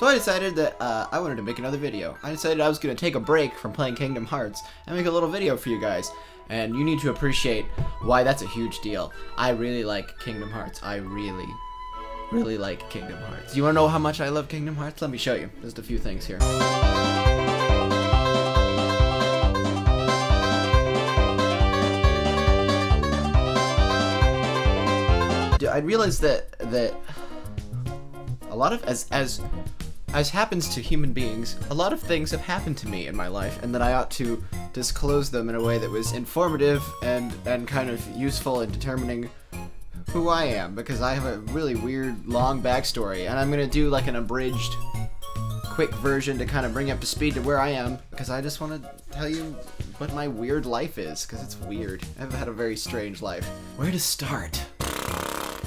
So I decided that I wanted to make another video. I decided I was going to take a break from playing Kingdom Hearts and make a little video for you guys. And you need to appreciate why that's a huge deal. I really like Kingdom Hearts. I really like Kingdom Hearts. Do you want to know how much I love Kingdom Hearts? Let me show you. Just a few things here. I realized that a lot of as happens to human beings, a lot of things have happened to me in my life, and that I ought to disclose them in a way that was informative and kind of useful in determining who I am, because I have a really weird long backstory, and I'm gonna do like an abridged quick version to kind of bring you up to speed to where I am, because I just want to tell you what my weird life is, because it's weird. I've had a very strange life. Where to start?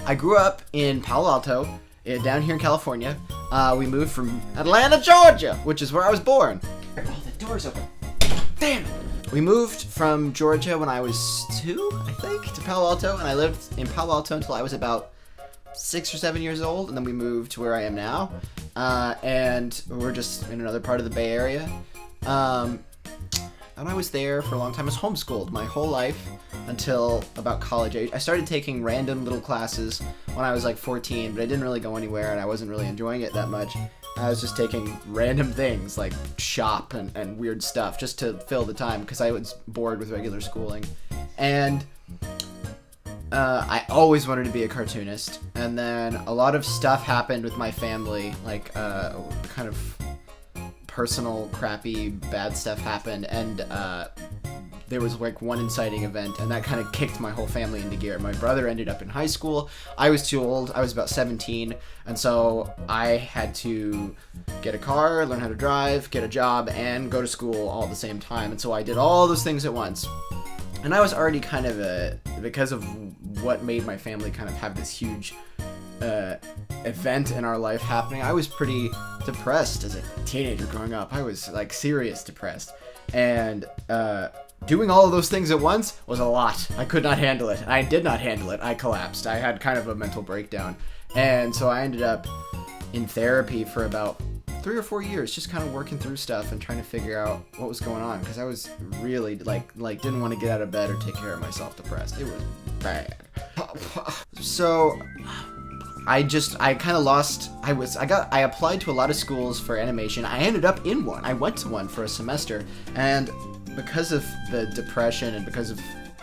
I grew up in Palo Alto, down here in California. We moved from Atlanta, Georgia, which is where I was born. Oh, the door's open. Damn it! We moved from Georgia when I was 2, I think, to Palo Alto, and I lived in Palo Alto until I was about 6 or 7 years old, and then we moved to where I am now. And we're just in another part of the Bay Area. And I was there for a long time. I was homeschooled my whole life until about college age. I started taking random little classes when I was like 14, but I didn't really go anywhere, and I wasn't really enjoying it that much. I was just taking random things like shop and weird stuff just to fill the time because I was bored with regular schooling. And I always wanted to be a cartoonist. And then a lot of stuff happened with my family, like kind of personal, crappy, bad stuff happened, and there was like one inciting event, and that kind of kicked my whole family into gear. My brother ended up in high school. I was too old. I was about 17, and so I had to get a car, learn how to drive, get a job, and go to school all at the same time. And so I did all those things at once. And I was already kind of because of what made my family kind of have this huge event in our life happening, I was pretty depressed as a teenager growing up. I was like serious depressed, and doing all of those things at once was a lot. I could not handle it. I did not handle it. I collapsed. I had kind of a mental breakdown, and so I ended up in therapy for about 3 or 4 years, just kind of working through stuff and trying to figure out what was going on, because I was really like didn't want to get out of bed or take care of myself, depressed. It was bad. So I kind of lost. I applied to a lot of schools for animation. I ended up in one. I went to one for a semester, and because of the depression and because of,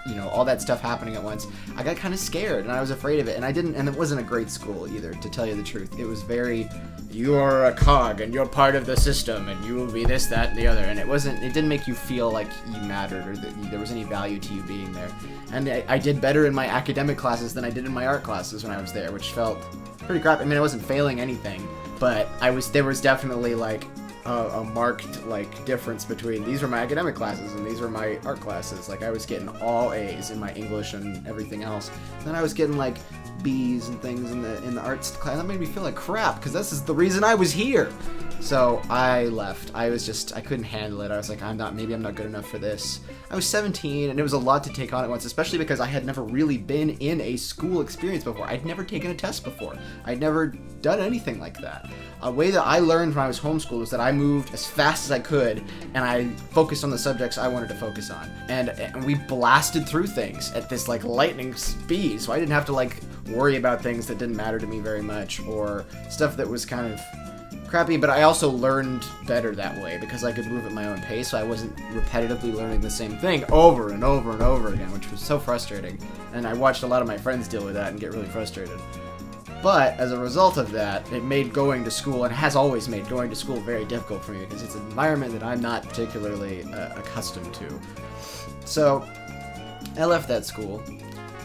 you know, all that stuff happening at once, I got kind of scared and I was afraid of it. And it wasn't a great school either, to tell you the truth. It was very, you're a cog and you're part of the system and you will be this, that, and the other. And it didn't make you feel like you mattered or that there was any value to you being there. And I did better in my academic classes than I did in my art classes when I was there, which felt pretty crap. I mean, I wasn't failing anything, but there was definitely like a marked like difference between these were my academic classes and these were my art classes. Like I was getting all A's in my English and everything else. Then I was getting like B's and things in the arts class. That made me feel like crap, because this is the reason I was here. So I left. I couldn't handle it. I was like, maybe I'm not good enough for this. I was 17, and it was a lot to take on at once, especially because I had never really been in a school experience before. I'd never taken a test before. I'd never done anything like that. A way that I learned when I was homeschooled was that I moved as fast as I could, and I focused on the subjects I wanted to focus on. And we blasted through things at this like lightning speed, so I didn't have to like worry about things that didn't matter to me very much, or stuff that was kind of crappy. But I also learned better that way because I could move at my own pace, so I wasn't repetitively learning the same thing over and over and over again, which was so frustrating. And I watched a lot of my friends deal with that and get really frustrated. But as a result of that, it made going to school, and has always made going to school, very difficult for me because it's an environment that I'm not particularly accustomed to. So I left that school,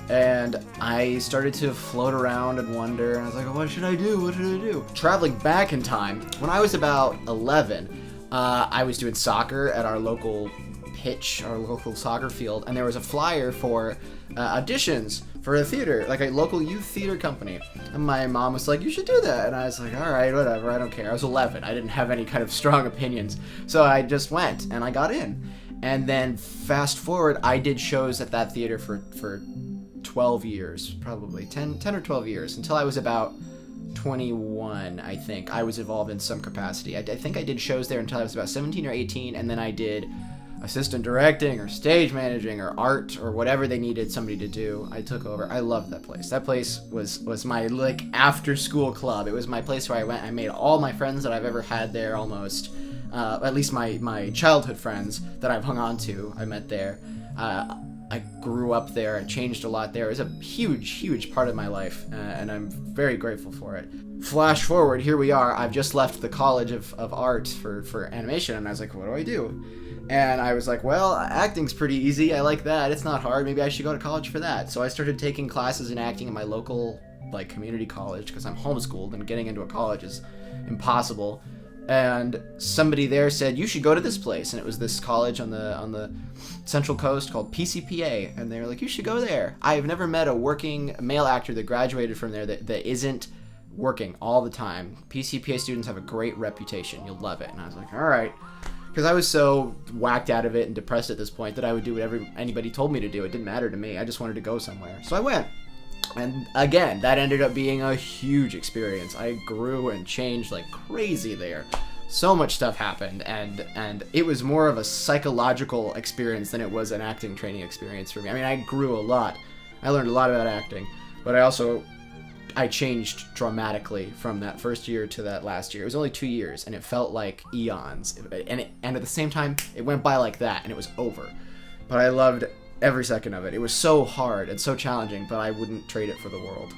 and I started to float around and wonder, and I was like, oh, what should I do? What should I do? Traveling back in time, when I was about 11, I was doing soccer at our local pitch, our local soccer field, and there was a flyer for auditions for a theater, like a local youth theater company. And my mom was like, you should do that. And I was like, all right, whatever, I don't care. I was 11. I didn't have any kind of strong opinions. So I just went, and I got in. And then fast forward, I did shows at that theater for 12 years, probably 10 or 12 years, until I was about 21, I think, I was involved in some capacity. I think I did shows there until I was about 17 or 18, and then I did assistant directing or stage managing or art or whatever they needed somebody to do. I took over. I loved that place. That place was my like after school club. It was my place where I went. I made all my friends that I've ever had there almost. At least my childhood friends that I've hung on to, I met there. I grew up there. I changed a lot there. It was a huge part of my life, and I'm very grateful for it. Flash forward, here we are. I've just left the College of Art for animation, and I was like, what do I do? And I was like, well, acting's pretty easy. I like that. It's not hard. Maybe I should go to college for that. So I started taking classes in acting at my local like community college because I'm homeschooled and getting into a college is impossible. And somebody there said, you should go to this place. And it was this college on the Central Coast called PCPA. And they were like, you should go there. I have never met a working male actor that graduated from there that isn't working all the time. PCPA students have a great reputation. You'll love it. And I was like, all right. Because I was so whacked out of it and depressed at this point that I would do whatever anybody told me to do. It didn't matter to me. I just wanted to go somewhere. So I went. And again, that ended up being a huge experience. I grew and changed like crazy there. So much stuff happened, and it was more of a psychological experience than it was an acting training experience for me. I mean, I grew a lot. I learned a lot about acting, but I changed dramatically from that first year to that last year. It was only 2 years, and it felt like eons. And at the same time, it went by like that, and it was over. But I loved every second of it. It was so hard and so challenging, but I wouldn't trade it for the world.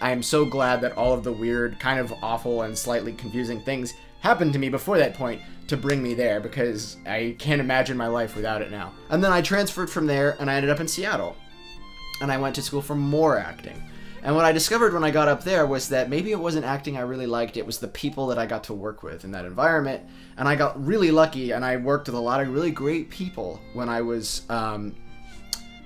I am so glad that all of the weird, kind of awful, and slightly confusing things happened to me before that point to bring me there, because I can't imagine my life without it now. And then I transferred from there, and I ended up in Seattle. And I went to school for more acting. And what I discovered when I got up there was that maybe it wasn't acting I really liked, it was the people that I got to work with in that environment. And I got really lucky, and I worked with a lot of really great people when I was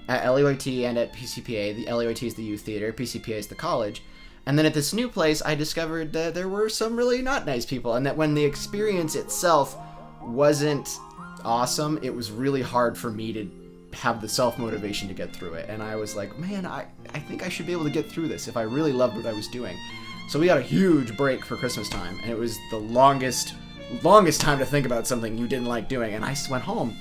at LAYT and at PCPA. The LAYT is the youth theater, PCPA is the college. And then at this new place, I discovered that there were some really not nice people, and that when the experience itself wasn't awesome, it was really hard for me to have the self-motivation to get through it. And I was like, man, I think I should be able to get through this if I really loved what I was doing. So we got a huge break for Christmas time, and it was the longest time to think about something you didn't like doing. And I went home,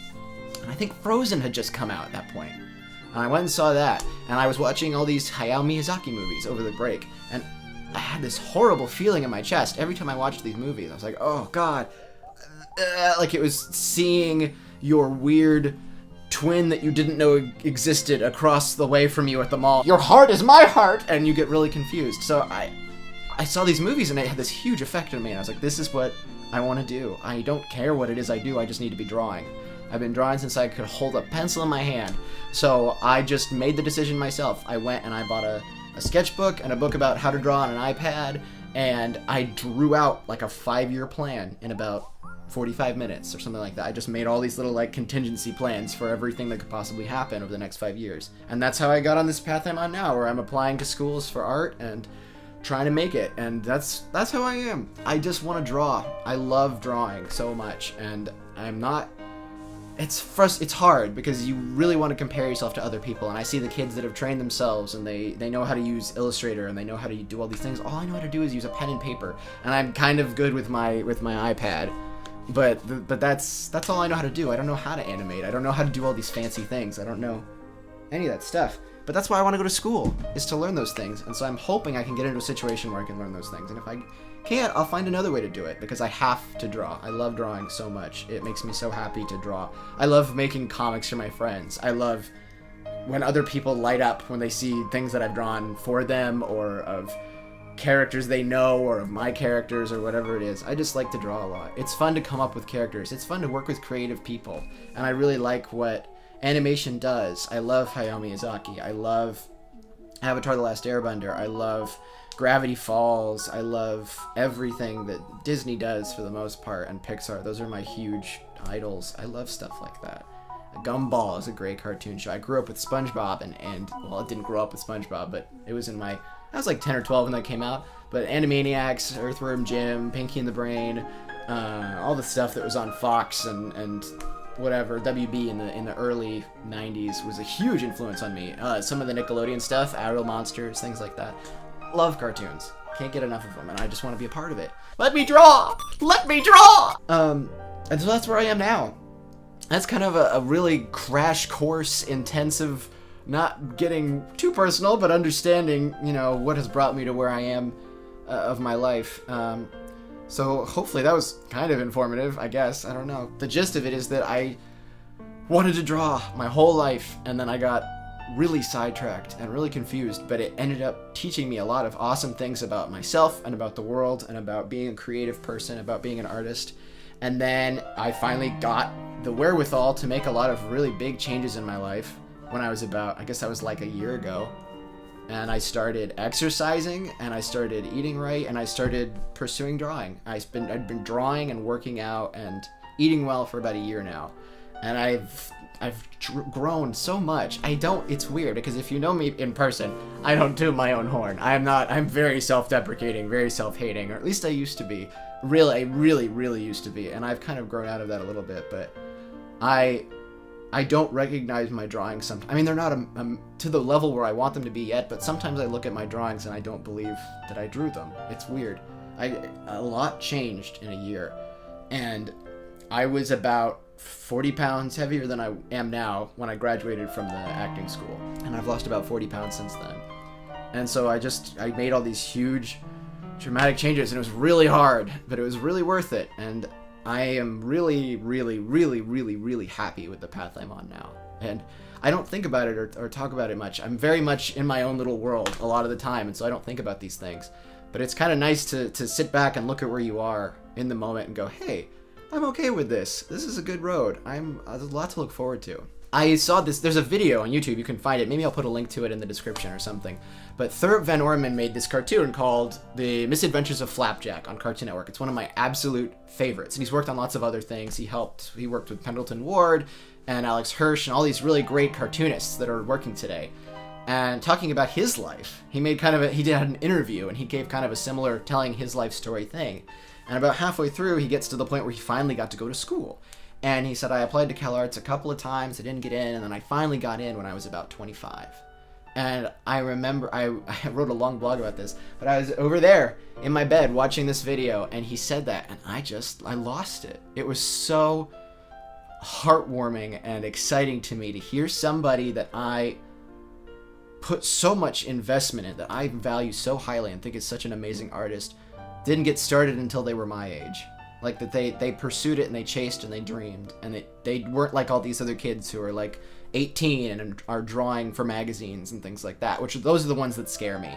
and I think Frozen had just come out at that point. And I went and saw that, and I was watching all these Hayao Miyazaki movies over the break, and I had this horrible feeling in my chest every time I watched these movies. I was like, oh god, like it was seeing your weird twin that you didn't know existed across the way from you at the mall. Your heart is my heart, and you get really confused. So I saw these movies, and it had this huge effect on me, and I was like, this is what I want to do. I don't care what it is I do, I just need to be drawing. I've been drawing since I could hold a pencil in my hand. So I just made the decision myself. I went and I bought a sketchbook and a book about how to draw on an iPad, and I drew out like a 5-year plan in about 45 minutes or something like that. I just made all these little like contingency plans for everything that could possibly happen over the next 5 years. And that's how I got on this path I'm on now, where I'm applying to schools for art and trying to make it. And that's how I am. I just want to draw. I love drawing so much, and I'm not... It's hard because you really want to compare yourself to other people, and I see the kids that have trained themselves, and they know how to use Illustrator, and they know how to do all these things. All I know how to do is use a pen and paper, and I'm kind of good with my iPad, but that's all I know how to do. I don't know how to animate. I don't know how to do all these fancy things. I don't know any of that stuff. But that's why I want to go to school, is to learn those things, and so I'm hoping I can get into a situation where I can learn those things, and if I can't, I'll find another way to do it, because I have to draw. I love drawing so much. It makes me so happy to draw. I love making comics for my friends. I love when other people light up when they see things that I've drawn for them, or of characters they know, or of my characters, or whatever it is. I just like to draw a lot. It's fun to come up with characters. It's fun to work with creative people, and I really like what animation does. I love Hayao Miyazaki. I love Avatar: The Last Airbender. I love Gravity Falls. I love everything that Disney does for the most part, and Pixar. Those are my huge idols. I love stuff like that. Gumball is a great cartoon show. I grew up with SpongeBob, and well, I didn't grow up with SpongeBob, but it was in my... I was like 10 or 12 when that came out. But Animaniacs, Earthworm Jim, Pinky and the Brain, all the stuff that was on Fox and whatever, WB in the early 90s was a huge influence on me. Some of the Nickelodeon stuff, Ariel Monsters, things like that. Love cartoons. Can't get enough of them, and I just want to be a part of it. Let me draw! Let me draw! And so that's where I am now. That's kind of a really crash course, intensive, not getting too personal, but understanding, you know, what has brought me to where I am of my life. So hopefully that was kind of informative, I guess. I don't know. The gist of it is that I wanted to draw my whole life, and then I got really sidetracked and really confused, but it ended up teaching me a lot of awesome things about myself and about the world and about being a creative person, about being an artist. And then I finally got the wherewithal to make a lot of really big changes in my life when I was about, I guess that was like a year ago. And I started exercising, and I started eating right, and I started pursuing drawing. I'd been drawing and working out and eating well for about a year now. And I've grown so much. It's weird, because if you know me in person, I don't toot my own horn. I'm very self-deprecating, very self-hating, or at least I used to be. I really used to be. And I've kind of grown out of that a little bit, but I don't recognize my drawings sometimes. I mean, they're not to the level where I want them to be yet, but sometimes I look at my drawings and I don't believe that I drew them. It's weird. A lot changed in a year, and I was about 40 pounds heavier than I am now when I graduated from the acting school, and I've lost about 40 pounds since then. And so I made all these huge dramatic changes, and it was really hard, but it was really worth it. And I am really happy with the path I'm on now. And I don't think about it or talk about it much. I'm very much in my own little world a lot of the time, and so I don't think about these things. But it's kind of nice to sit back and look at where you are in the moment and go, hey, I'm okay with this. This is a good road. There's a lot to look forward to. I saw this, there's a video on YouTube, you can find it. Maybe I'll put a link to it in the description or something. But Thurp Van Orman made this cartoon called The Misadventures of Flapjack on Cartoon Network. It's one of my absolute favorites. And he's worked on lots of other things. He worked with Pendleton Ward and Alex Hirsch and all these really great cartoonists that are working today. And talking about his life, he did an interview, and he gave kind of a similar telling his life story thing. And about halfway through, he gets to the point where he finally got to go to school. And he said, I applied to CalArts a couple of times, I didn't get in, and then I finally got in when I was about 25. And I remember, I wrote a long blog about this, but I was over there in my bed watching this video, and he said that, and I lost it. It was so heartwarming and exciting to me to hear somebody that I put so much investment in, that I value so highly and think is such an amazing artist, didn't get started until they were my age. Like, that they pursued it and they chased and they dreamed, and they weren't like all these other kids who are like 18 and are drawing for magazines and things like that, which those are the ones that scare me.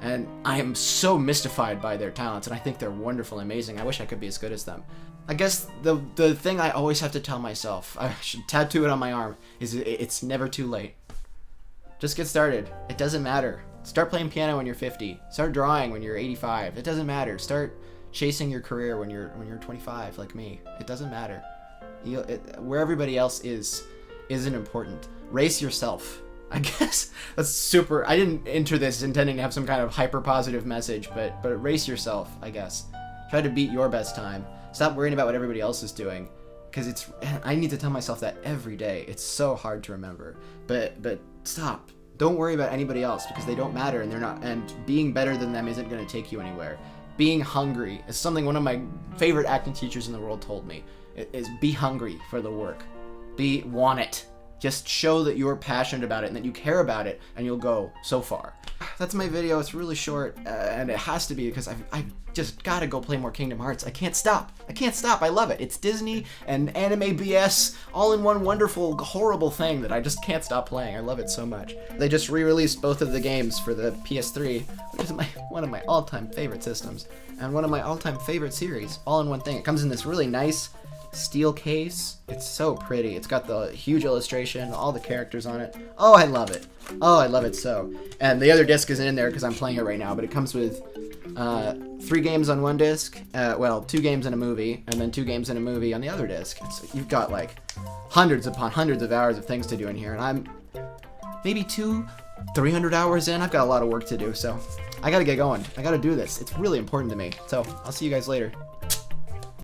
And I am so mystified by their talents, and I think they're wonderful and amazing. I wish I could be as good as them. I guess the thing I always have to tell myself, I should tattoo it on my arm, is it's never too late. Just get started. It doesn't matter. Start playing piano when you're 50. Start drawing when you're 85. It doesn't matter. Start chasing your career when you're 25, like me. It doesn't matter. Where everybody else isn't important. Race yourself. I guess that's super. I didn't enter this intending to have some kind of hyper positive message, but race yourself, I guess. Try to beat your best time. Stop worrying about what everybody else is doing, because I need to tell myself that every day. It's so hard to remember. But stop. Don't worry about anybody else, because they don't matter, and they're not. And being better than them isn't going to take you anywhere. Being hungry is something one of my favorite acting teachers in the world told me. Is be hungry for the work. Want it. Just show that you're passionate about it and that you care about it, and you'll go so far. That's my video. It's really short, and it has to be, because I've just got to go play more Kingdom Hearts. I can't stop. I love it. It's Disney and anime BS all in one wonderful, horrible thing that I just can't stop playing. I love it so much. They just re-released both of the games for the PS3, which is one of my all-time favorite systems, and one of my all-time favorite series, all in one thing. It comes in this really nice steel case. It's so pretty. It's got the huge illustration, all the characters on it. Oh, I love it. Oh, I love it so. And the other disc isn't in there because I'm playing it right now, but it comes with 3 games on one disc, 2 games and a movie, and then 2 games and a movie on the other disc. You've got like hundreds upon hundreds of hours of things to do in here, and I'm maybe 300 hours in. I've got a lot of work to do, so I gotta get going. I gotta do this. It's really important to me. So I'll see you guys later.